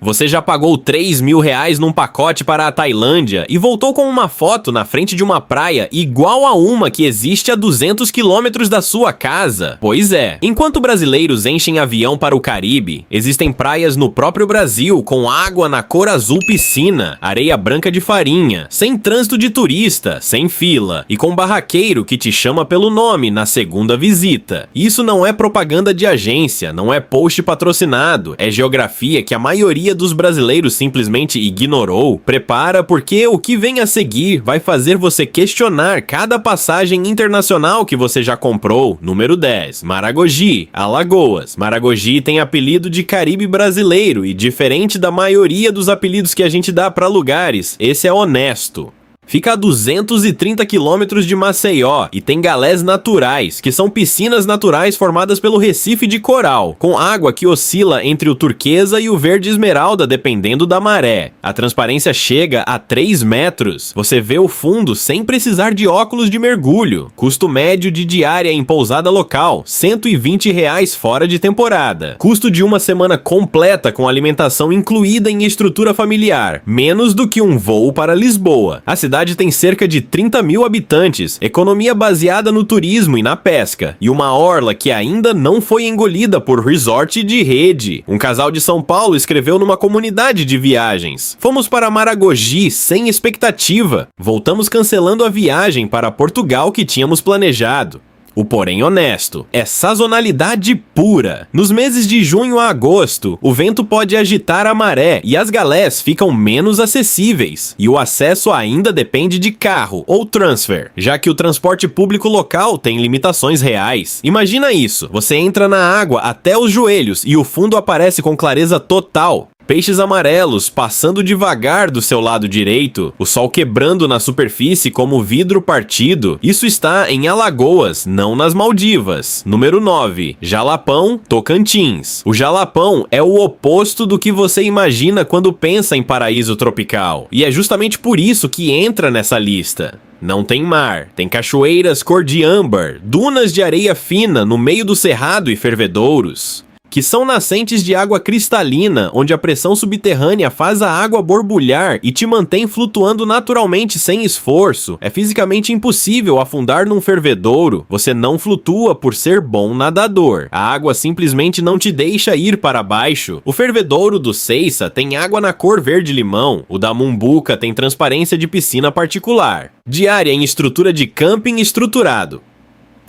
Você já pagou R$ 3.000 num pacote para a Tailândia e voltou com uma foto na frente de uma praia igual a uma que existe a 200 quilômetros da sua casa? Pois é, enquanto brasileiros enchem avião para o Caribe, existem praias no próprio Brasil com água na cor azul piscina, areia branca de farinha, sem trânsito de turista, sem fila e com barraqueiro que te chama pelo nome na segunda visita. Isso não é propaganda de agência, não é post patrocinado, é geografia que a maioria dos brasileiros simplesmente ignorou. Prepara porque o que vem a seguir vai fazer você questionar cada passagem internacional que você já comprou. Número 10. Maragogi, Alagoas. Maragogi tem apelido de Caribe brasileiro e diferente da maioria dos apelidos que a gente dá para lugares, esse é honesto. Fica a 230 quilômetros de Maceió e tem galés naturais, que são piscinas naturais formadas pelo Recife de Coral, com água que oscila entre o turquesa e o verde esmeralda dependendo da maré. A transparência chega a 3 metros. Você vê o fundo sem precisar de óculos de mergulho. Custo médio de diária em pousada local, R$ 120 fora de temporada. Custo de uma semana completa com alimentação incluída em estrutura familiar, menos do que um voo para Lisboa. A cidade tem cerca de 30 mil habitantes, economia baseada no turismo e na pesca, e uma orla que ainda não foi engolida por resort de rede. Um casal de São Paulo escreveu numa comunidade de viagens: fomos para Maragogi sem expectativa, voltamos cancelando a viagem para Portugal que tínhamos planejado. O porém honesto é sazonalidade pura. Nos meses de junho a agosto, o vento pode agitar a maré e as galés ficam menos acessíveis, e o acesso ainda depende de carro ou transfer, já que o transporte público local tem limitações reais. Imagina isso, você entra na água até os joelhos e o fundo aparece com clareza total. Peixes amarelos passando devagar do seu lado direito, o sol quebrando na superfície como vidro partido. Isso está em Alagoas, não nas Maldivas. Número 9. Jalapão, Tocantins. O Jalapão é o oposto do que você imagina quando pensa em paraíso tropical. E é justamente por isso que entra nessa lista. Não tem mar, tem cachoeiras cor de âmbar, dunas de areia fina no meio do cerrado e fervedouros, que são nascentes de água cristalina, onde a pressão subterrânea faz a água borbulhar e te mantém flutuando naturalmente sem esforço. É fisicamente impossível afundar num fervedouro, você não flutua por ser bom nadador. A água simplesmente não te deixa ir para baixo. O fervedouro do Ceiça tem água na cor verde-limão, o da Mumbuca tem transparência de piscina particular. Diária em estrutura de camping estruturado,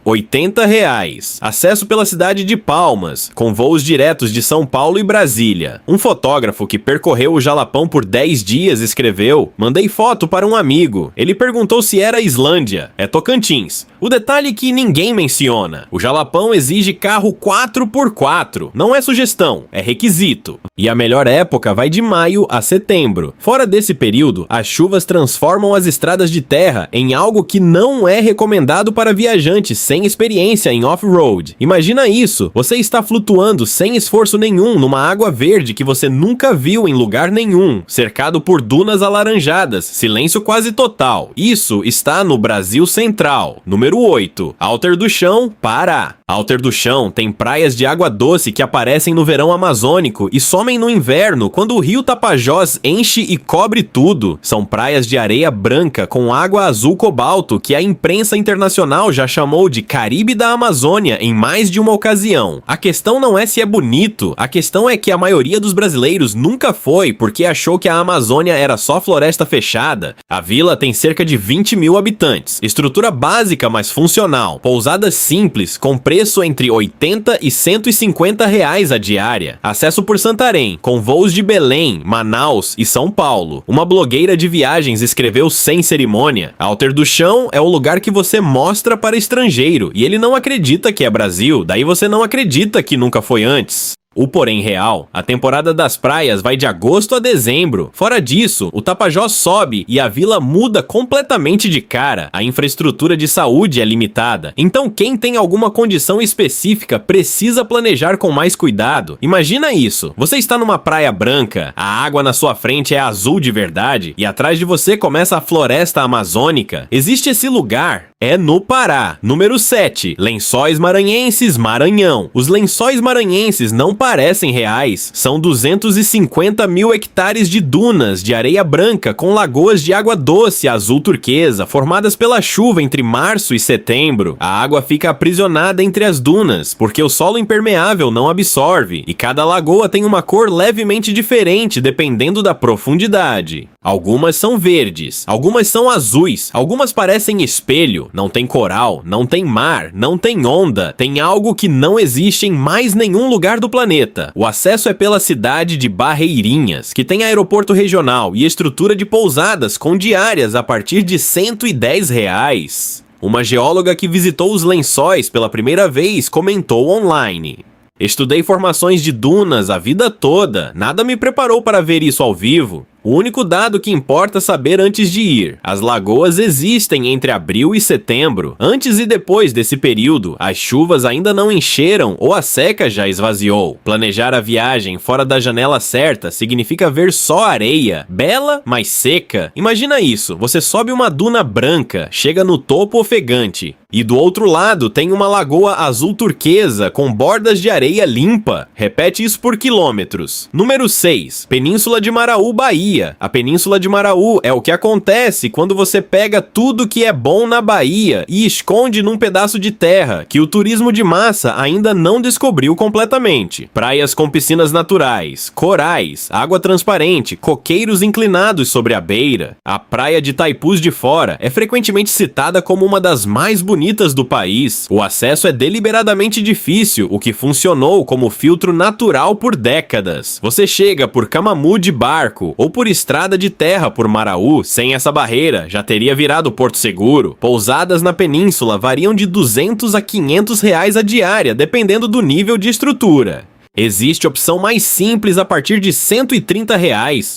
R$ 80. Acesso pela cidade de Palmas, com voos diretos de São Paulo e Brasília. Um fotógrafo que percorreu o Jalapão por 10 dias escreveu: mandei foto para um amigo. Ele perguntou se era Islândia. É Tocantins. O detalhe que ninguém menciona: o Jalapão exige carro 4x4. Não é sugestão, é requisito. E a melhor época vai de maio a setembro. Fora desse período, as chuvas transformam as estradas de terra em algo que não é recomendado para viajantes sem experiência em off-road. Imagina isso, você está flutuando sem esforço nenhum numa água verde que você nunca viu em lugar nenhum, cercado por dunas alaranjadas, silêncio quase total. Isso está no Brasil Central. Número 8. Alter do Chão, Pará. Alter do Chão tem praias de água doce que aparecem no verão amazônico e somem no inverno quando o rio Tapajós enche e cobre tudo. São praias de areia branca com água azul cobalto que a imprensa internacional já chamou de Caribe da Amazônia em mais de uma ocasião. A questão não é se é bonito, a questão é que a maioria dos brasileiros nunca foi porque achou que a Amazônia era só floresta fechada. A vila tem cerca de 20 mil habitantes, estrutura básica mas funcional, pousadas simples com preço entre R$ 80 e R$ 150 a diária, acesso por Santarém, com voos de Belém, Manaus e São Paulo. Uma blogueira de viagens escreveu sem cerimônia: Alter do Chão é o lugar que você mostra para estrangeiro e ele não acredita que é Brasil, daí você não acredita que nunca foi antes. O porém real, a temporada das praias vai de agosto a dezembro. Fora disso, o Tapajós sobe e a vila muda completamente de cara. A infraestrutura de saúde é limitada. Então quem tem alguma condição específica precisa planejar com mais cuidado. Imagina isso, você está numa praia branca, a água na sua frente é azul de verdade e atrás de você começa a floresta amazônica. Existe esse lugar, É no Pará. Número 7. Lençóis Maranhenses, Maranhão. Os Lençóis Maranhenses não parecem reais. São 250 mil hectares de dunas de areia branca com lagoas de água doce azul turquesa, formadas pela chuva entre março e setembro. A água fica aprisionada entre as dunas, porque o solo impermeável não absorve, e cada lagoa tem uma cor levemente diferente dependendo da profundidade. Algumas são verdes, algumas são azuis, algumas parecem espelho, não tem coral, não tem mar, não tem onda, tem algo que não existe em mais nenhum lugar do planeta. O acesso é pela cidade de Barreirinhas, que tem aeroporto regional e estrutura de pousadas com diárias a partir de R$ 110. Uma geóloga que visitou os lençóis pela primeira vez comentou online: "Estudei formações de dunas a vida toda, nada me preparou para ver isso ao vivo. O único dado que importa saber antes de ir: as lagoas existem entre abril e setembro. Antes e depois desse período, as chuvas ainda não encheram ou a seca já esvaziou. Planejar a viagem fora da janela certa significa ver só areia, bela, mas seca. Imagina isso, você sobe uma duna branca, chega no topo ofegante, e do outro lado tem uma lagoa azul turquesa com bordas de areia limpa. Repete isso por quilômetros." Número 6. Península de Maraú, Bahia. A Península de Maraú é o que acontece quando você pega tudo que é bom na Bahia e esconde num pedaço de terra que o turismo de massa ainda não descobriu completamente. Praias com piscinas naturais, corais, água transparente, coqueiros inclinados sobre a beira. A praia de Taipus de Fora é frequentemente citada como uma das mais bonitas do país. O acesso é deliberadamente difícil, o que funcionou como filtro natural por décadas. Você chega por Camamu de barco ou por estrada de terra por Maraú. Sem essa barreira, já teria virado Porto Seguro. Pousadas na península variam de R$ 200 a R$ 500 a diária, dependendo do nível de estrutura. Existe opção mais simples a partir de R$ 130.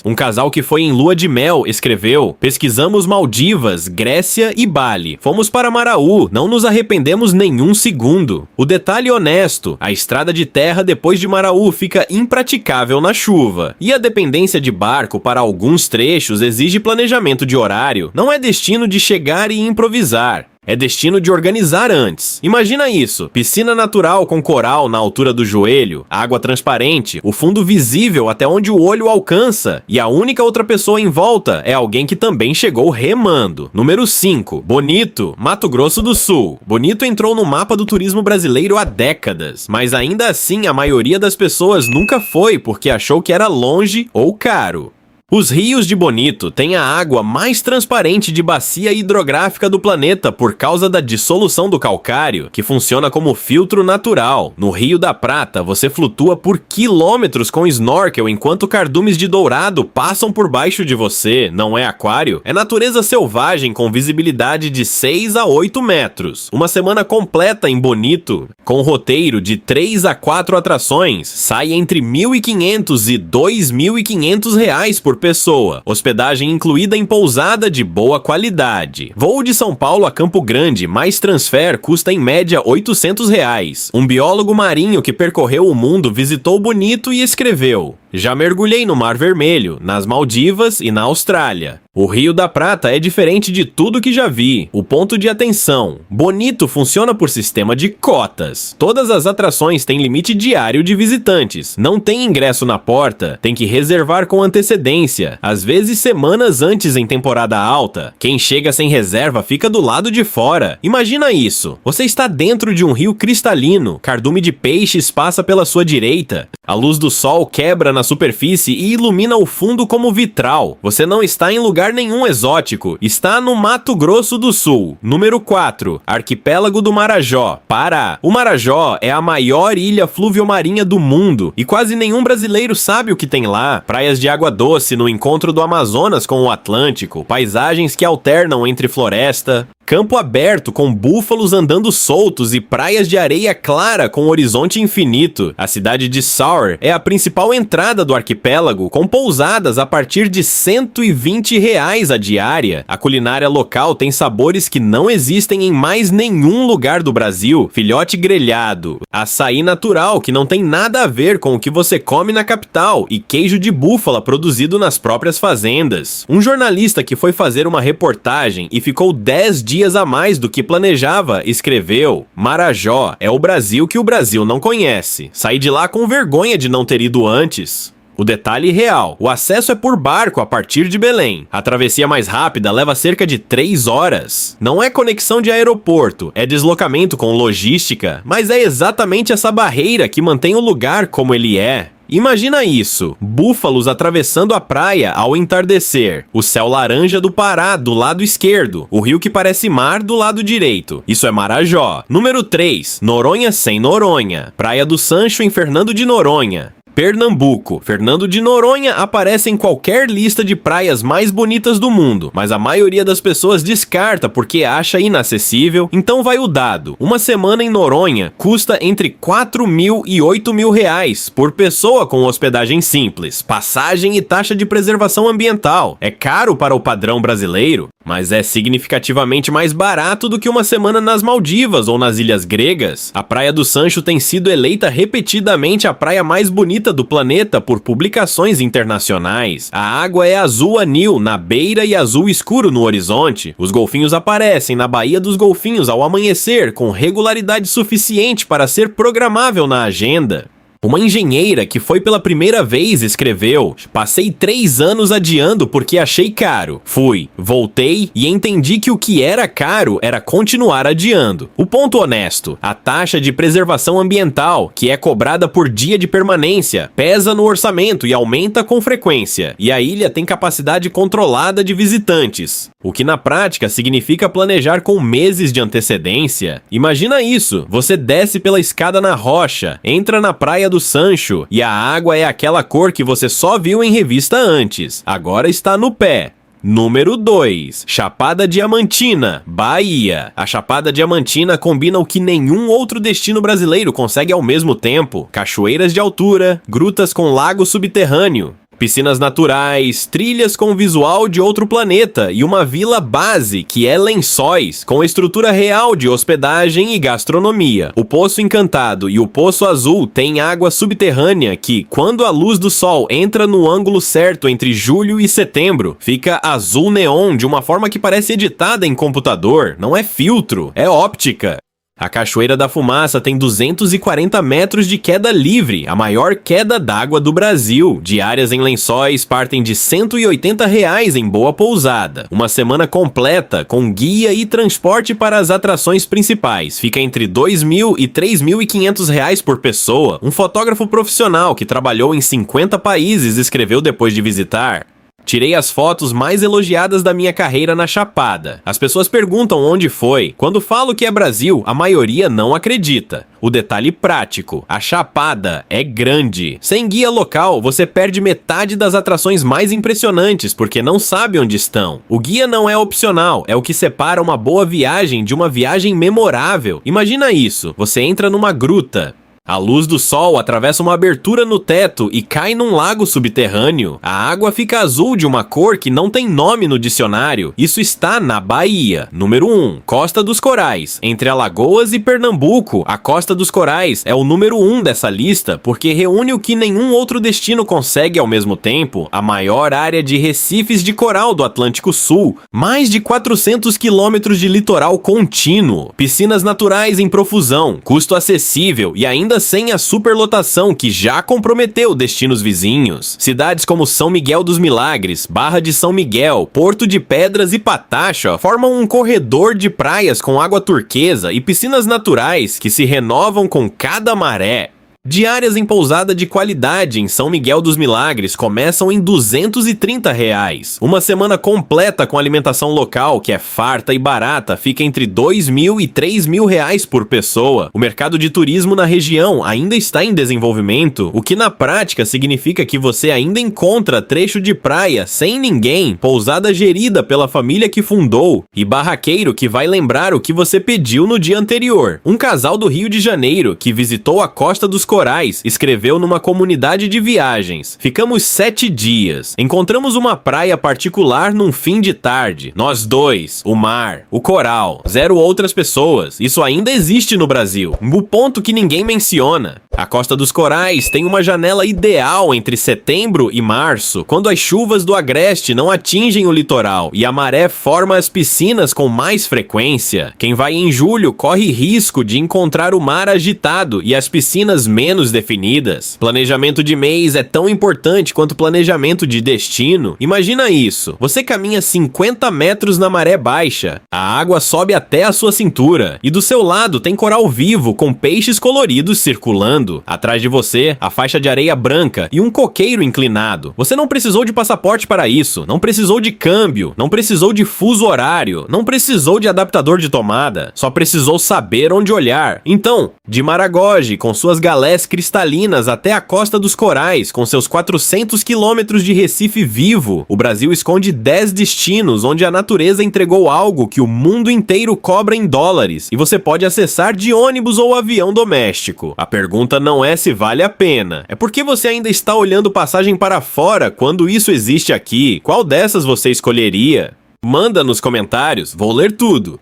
Um casal que foi em lua de mel escreveu: "Pesquisamos Maldivas, Grécia e Bali. Fomos para Maraú, não nos arrependemos nenhum segundo. O detalhe honesto: a estrada de terra depois de Maraú fica impraticável na chuva. E a dependência de barco para alguns trechos exige planejamento de horário. Não é destino de chegar e improvisar. É destino de organizar antes. Imagina isso: piscina natural com coral na altura do joelho, água transparente, o fundo visível até onde o olho alcança, e a única outra pessoa em volta é alguém que também chegou remando." Número 5. Bonito, Mato Grosso do Sul. Bonito entrou no mapa do turismo brasileiro há décadas, mas ainda assim a maioria das pessoas nunca foi porque achou que era longe ou caro. Os rios de Bonito têm a água mais transparente de bacia hidrográfica do planeta por causa da dissolução do calcário, que funciona como filtro natural. No Rio da Prata, você flutua por quilômetros com snorkel enquanto cardumes de dourado passam por baixo de você. Não é aquário? É natureza selvagem com visibilidade de 6 a 8 metros. Uma semana completa em Bonito, com roteiro de 3 a 4 atrações, sai entre R$ 1.500 e R$ 2.500 por pessoa. Hospedagem incluída em pousada de boa qualidade. Voo de São Paulo a Campo Grande mais transfer custa em média R$ 800. Um biólogo marinho que percorreu o mundo visitou Bonito e escreveu: "Já mergulhei no Mar Vermelho, nas Maldivas e na Austrália. O Rio da Prata é diferente de tudo que já vi. O ponto de atenção: Bonito funciona por sistema de cotas. Todas as atrações têm limite diário de visitantes. Não tem ingresso na porta, tem que reservar com antecedência, às vezes semanas antes em temporada alta. Quem chega sem reserva fica do lado de fora. Imagina isso: você está dentro de um rio cristalino, cardume de peixes passa pela sua direita, a luz do sol quebra na superfície e ilumina o fundo como vitral. Você não está em lugar nenhum exótico, está no Mato Grosso do Sul." Número 4. Arquipélago do Marajó, Pará. O Marajó é a maior ilha fluviomarinha do mundo e quase nenhum brasileiro sabe o que tem lá. Praias de água doce no encontro do Amazonas com o Atlântico, paisagens que alternam entre floresta, campo aberto com búfalos andando soltos e praias de areia clara com horizonte infinito. A cidade de Sour é a principal entrada do arquipélago, com pousadas a partir de R$ 120 a diária. A culinária local tem sabores que não existem em mais nenhum lugar do Brasil: filhote grelhado, açaí natural que não tem nada a ver com o que você come na capital e queijo de búfala produzido nas próprias fazendas. Um jornalista que foi fazer uma reportagem e ficou 10 dias dias a mais do que planejava, escreveu: Marajó é o Brasil que o Brasil não conhece. Saí de lá com vergonha de não ter ido antes. O detalhe real: o acesso é por barco a partir de Belém. A travessia mais rápida leva cerca de 3 horas. Não é conexão de aeroporto, é deslocamento com logística, mas é exatamente essa barreira que mantém o lugar como ele é. Imagina isso: búfalos atravessando a praia ao entardecer, o céu laranja do Pará do lado esquerdo, o rio que parece mar do lado direito. Isso é Marajó. Número 3, Noronha sem Noronha. Praia do Sancho em Fernando de Noronha. Pernambuco. Fernando de Noronha aparece em qualquer lista de praias mais bonitas do mundo, mas a maioria das pessoas descarta porque acha inacessível, então vai o dado. Uma semana em Noronha custa entre 4 mil e 8 mil reais por pessoa com hospedagem simples, passagem e taxa de preservação ambiental. É caro para o padrão brasileiro, mas é significativamente mais barato do que uma semana nas Maldivas ou nas ilhas gregas. A Praia do Sancho tem sido eleita repetidamente a praia mais bonita do planeta por publicações internacionais. A água é azul anil na beira e azul escuro no horizonte. Os golfinhos aparecem na Baía dos Golfinhos ao amanhecer com regularidade suficiente para ser programável na agenda. Uma engenheira que foi pela primeira vez escreveu: passei 3 anos adiando porque achei caro. Fui, voltei e entendi que o que era caro era continuar adiando. O ponto honesto: a taxa de preservação ambiental, que é cobrada por dia de permanência, pesa no orçamento e aumenta com frequência. E a ilha tem capacidade controlada de visitantes, o que na prática significa planejar com meses de antecedência. Imagina isso: você desce pela escada na rocha, entra na Praia do Sancho e a água é aquela cor que você só viu em revista antes. Agora está no pé. Número 2, Chapada Diamantina, Bahia. A Chapada Diamantina combina o que nenhum outro destino brasileiro consegue ao mesmo tempo: cachoeiras de altura, grutas com lago subterrâneo, piscinas naturais, trilhas com visual de outro planeta e uma vila base, que é Lençóis, com estrutura real de hospedagem e gastronomia. O Poço Encantado e o Poço Azul têm água subterrânea que, quando a luz do sol entra no ângulo certo entre julho e setembro, fica azul neon de uma forma que parece editada em computador. Não é filtro, é óptica. A Cachoeira da Fumaça tem 240 metros de queda livre, a maior queda d'água do Brasil. Diárias em Lençóis partem de R$ 180 reais em boa pousada. Uma semana completa, com guia e transporte para as atrações principais, fica entre R$ 2.000 e R$ 3.500 reais por pessoa. Um fotógrafo profissional que trabalhou em 50 países escreveu depois de visitar: tirei as fotos mais elogiadas da minha carreira na Chapada. As pessoas perguntam onde foi. Quando falo que é Brasil, a maioria não acredita. O detalhe prático: a Chapada é grande. Sem guia local, você perde metade das atrações mais impressionantes porque não sabe onde estão. O guia não é opcional, é o que separa uma boa viagem de uma viagem memorável. Imagina isso: você entra numa gruta. A luz do sol atravessa uma abertura no teto e cai num lago subterrâneo. A água fica azul de uma cor que não tem nome no dicionário. Isso está na Bahia. Número 1, Costa dos Corais. Entre Alagoas e Pernambuco, a Costa dos Corais é o número 1 dessa lista porque reúne o que nenhum outro destino consegue ao mesmo tempo: a maior área de recifes de coral do Atlântico Sul, mais de 400 quilômetros de litoral contínuo, piscinas naturais em profusão, custo acessível e ainda sem a superlotação que já comprometeu destinos vizinhos. Cidades como São Miguel dos Milagres, Barra de São Miguel, Porto de Pedras e Patacha formam um corredor de praias com água turquesa e piscinas naturais que se renovam com cada maré. Diárias em pousada de qualidade em São Miguel dos Milagres começam em R$ 230 reais. Uma semana completa com alimentação local, que é farta e barata, fica entre R$ 2.000 e R$ 3.000 reais por pessoa. O mercado de turismo na região ainda está em desenvolvimento, o que na prática significa que você ainda encontra trecho de praia sem ninguém, pousada gerida pela família que fundou e barraqueiro que vai lembrar o que você pediu no dia anterior. Um casal do Rio de Janeiro que visitou a Costa dos Corais escreveu numa comunidade de viagens. Ficamos 7 dias. Encontramos uma praia particular num fim de tarde. Nós dois, o mar, o coral, 0 outras pessoas. Isso ainda existe no Brasil. O ponto que ninguém menciona. A Costa dos Corais tem uma janela ideal entre setembro e março, quando as chuvas do agreste não atingem o litoral e a maré forma as piscinas com mais frequência. Quem vai em julho corre risco de encontrar o mar agitado e as piscinas menos definidas. Planejamento de mês é tão importante quanto planejamento de destino. Imagina isso, você caminha 50 metros na maré baixa, a água sobe até a sua cintura e do seu lado tem coral vivo com peixes coloridos circulando. Atrás de você, a faixa de areia branca e um coqueiro inclinado. Você não precisou de passaporte para isso, não precisou de câmbio, não precisou de fuso horário, não precisou de adaptador de tomada, só precisou saber onde olhar. Então, de Maragogi, com suas galés cristalinas até a Costa dos Corais, com seus 400 quilômetros de Recife vivo, o Brasil esconde 10 destinos onde a natureza entregou algo que o mundo inteiro cobra em dólares e você pode acessar de ônibus ou avião doméstico. A pergunta não é se vale a pena, é porque você ainda está olhando passagem para fora quando isso existe aqui. Qual dessas você escolheria? Manda nos comentários, vou ler tudo.